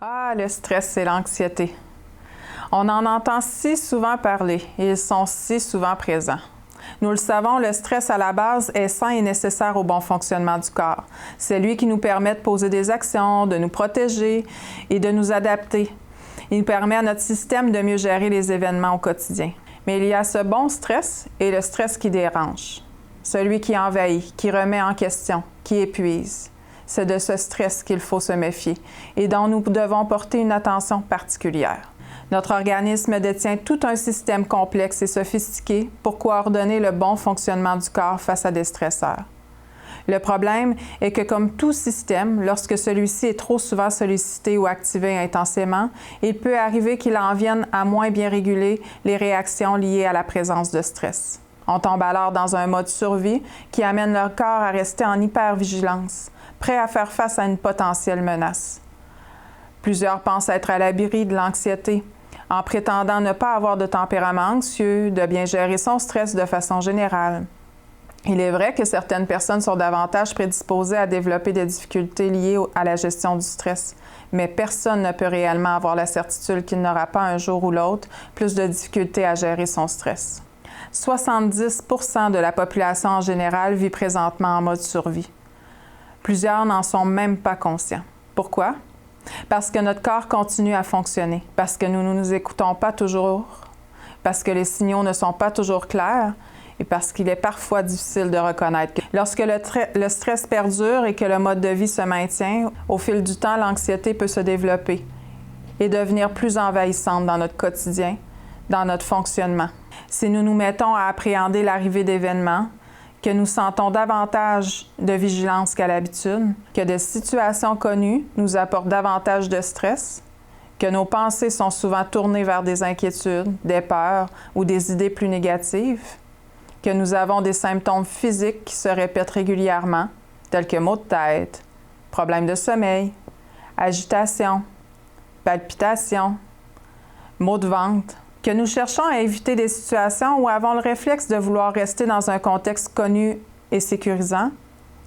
Ah, le stress et l'anxiété. On en entend si souvent parler et ils sont si souvent présents. Nous le savons, le stress à la base est sain et nécessaire au bon fonctionnement du corps. C'est lui qui nous permet de poser des actions, de nous protéger et de nous adapter. Il permet à notre système de mieux gérer les événements au quotidien. Mais il y a ce bon stress et le stress qui dérange. Celui qui envahit, qui remet en question, qui épuise. C'est de ce stress qu'il faut se méfier et dont nous devons porter une attention particulière. Notre organisme détient tout un système complexe et sophistiqué pour coordonner le bon fonctionnement du corps face à des stresseurs. Le problème est que, comme tout système, lorsque celui-ci est trop souvent sollicité ou activé intensément, il peut arriver qu'il en vienne à moins bien réguler les réactions liées à la présence de stress. On tombe alors dans un mode survie qui amène le corps à rester en hypervigilance, prêt à faire face à une potentielle menace. Plusieurs pensent être à l'abri de l'anxiété, en prétendant ne pas avoir de tempérament anxieux, de bien gérer son stress de façon générale. Il est vrai que certaines personnes sont davantage prédisposées à développer des difficultés liées à la gestion du stress, mais personne ne peut réellement avoir la certitude qu'il n'aura pas un jour ou l'autre plus de difficultés à gérer son stress. 70% de la population en général vit présentement en mode survie. Plusieurs n'en sont même pas conscients. Pourquoi? Parce que notre corps continue à fonctionner, parce que nous ne nous écoutons pas toujours, parce que les signaux ne sont pas toujours clairs et parce qu'il est parfois difficile de reconnaître que lorsque le stress perdure et que le mode de vie se maintient, au fil du temps, l'anxiété peut se développer et devenir plus envahissante dans notre quotidien, dans notre fonctionnement. Si nous nous mettons à appréhender l'arrivée d'événements, que nous sentons davantage de vigilance qu'à l'habitude, que des situations connues nous apportent davantage de stress, que nos pensées sont souvent tournées vers des inquiétudes, des peurs ou des idées plus négatives, que nous avons des symptômes physiques qui se répètent régulièrement, tels que maux de tête, problèmes de sommeil, agitation, palpitations, maux de ventre, que nous cherchons à éviter des situations où avons le réflexe de vouloir rester dans un contexte connu et sécurisant,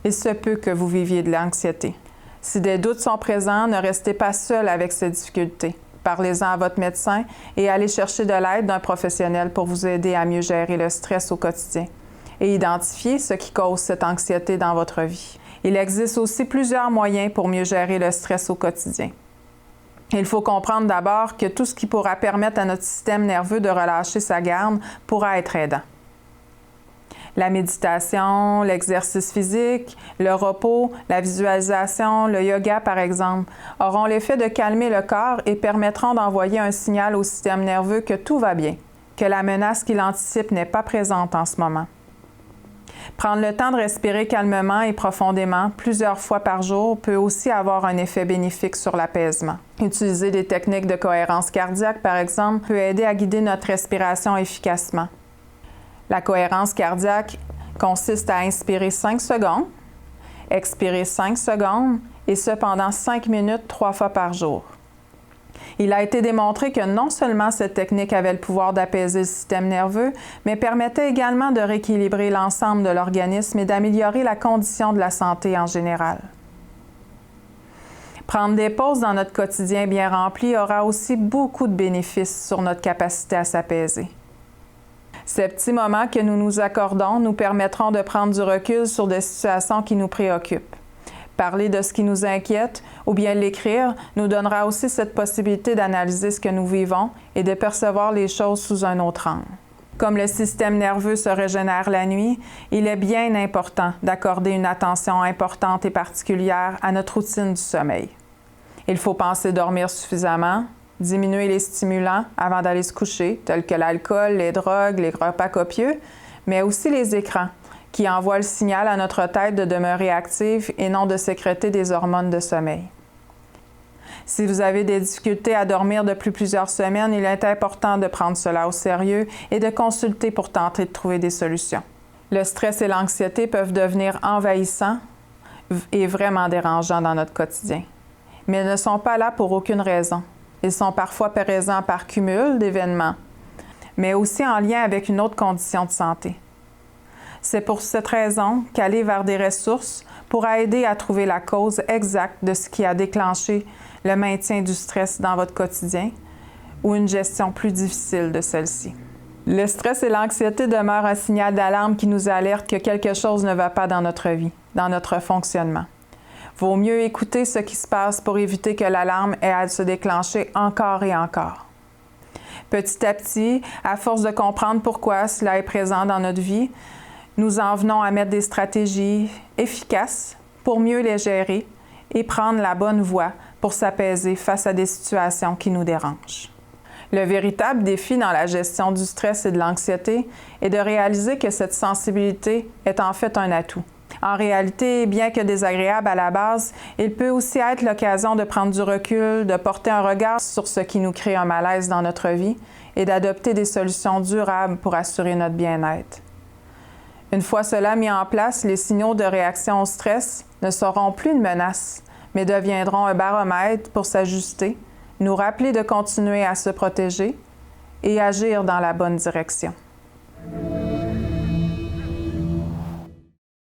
il se peut que vous viviez de l'anxiété. Si des doutes sont présents, ne restez pas seul avec ces difficultés. Parlez-en à votre médecin et allez chercher de l'aide d'un professionnel pour vous aider à mieux gérer le stress au quotidien et identifier ce qui cause cette anxiété dans votre vie. Il existe aussi plusieurs moyens pour mieux gérer le stress au quotidien. Il faut comprendre d'abord que tout ce qui pourra permettre à notre système nerveux de relâcher sa garde pourra être aidant. La méditation, l'exercice physique, le repos, la visualisation, le yoga par exemple, auront l'effet de calmer le corps et permettront d'envoyer un signal au système nerveux que tout va bien, que la menace qu'il anticipe n'est pas présente en ce moment. Prendre le temps de respirer calmement et profondément plusieurs fois par jour peut aussi avoir un effet bénéfique sur l'apaisement. Utiliser des techniques de cohérence cardiaque, par exemple, peut aider à guider notre respiration efficacement. La cohérence cardiaque consiste à inspirer 5 secondes, expirer 5 secondes et ce pendant 5 minutes 3 fois par jour. Il a été démontré que non seulement cette technique avait le pouvoir d'apaiser le système nerveux, mais permettait également de rééquilibrer l'ensemble de l'organisme et d'améliorer la condition de la santé en général. Prendre des pauses dans notre quotidien bien rempli aura aussi beaucoup de bénéfices sur notre capacité à s'apaiser. Ces petits moments que nous nous accordons nous permettront de prendre du recul sur des situations qui nous préoccupent. Parler de ce qui nous inquiète ou bien l'écrire nous donnera aussi cette possibilité d'analyser ce que nous vivons et de percevoir les choses sous un autre angle. Comme le système nerveux se régénère la nuit, il est bien important d'accorder une attention importante et particulière à notre routine du sommeil. Il faut penser dormir suffisamment, diminuer les stimulants avant d'aller se coucher, tels que l'alcool, les drogues, les repas copieux, mais aussi les écrans, qui envoie le signal à notre tête de demeurer active et non de sécréter des hormones de sommeil. Si vous avez des difficultés à dormir depuis plusieurs semaines, il est important de prendre cela au sérieux et de consulter pour tenter de trouver des solutions. Le stress et l'anxiété peuvent devenir envahissants et vraiment dérangeants dans notre quotidien. Mais ils ne sont pas là pour aucune raison. Ils sont parfois présents par cumul d'événements, mais aussi en lien avec une autre condition de santé. C'est pour cette raison qu'aller vers des ressources pourra aider à trouver la cause exacte de ce qui a déclenché le maintien du stress dans votre quotidien ou une gestion plus difficile de celle-ci. Le stress et l'anxiété demeurent un signal d'alarme qui nous alerte que quelque chose ne va pas dans notre vie, dans notre fonctionnement. Vaut mieux écouter ce qui se passe pour éviter que l'alarme ait à se déclencher encore et encore. Petit à petit, à force de comprendre pourquoi cela est présent dans notre vie, nous en venons à mettre des stratégies efficaces pour mieux les gérer et prendre la bonne voie pour s'apaiser face à des situations qui nous dérangent. Le véritable défi dans la gestion du stress et de l'anxiété est de réaliser que cette sensibilité est en fait un atout. En réalité, bien que désagréable à la base, il peut aussi être l'occasion de prendre du recul, de porter un regard sur ce qui nous crée un malaise dans notre vie et d'adopter des solutions durables pour assurer notre bien-être. Une fois cela mis en place, les signaux de réaction au stress ne seront plus une menace, mais deviendront un baromètre pour s'ajuster, nous rappeler de continuer à se protéger et agir dans la bonne direction.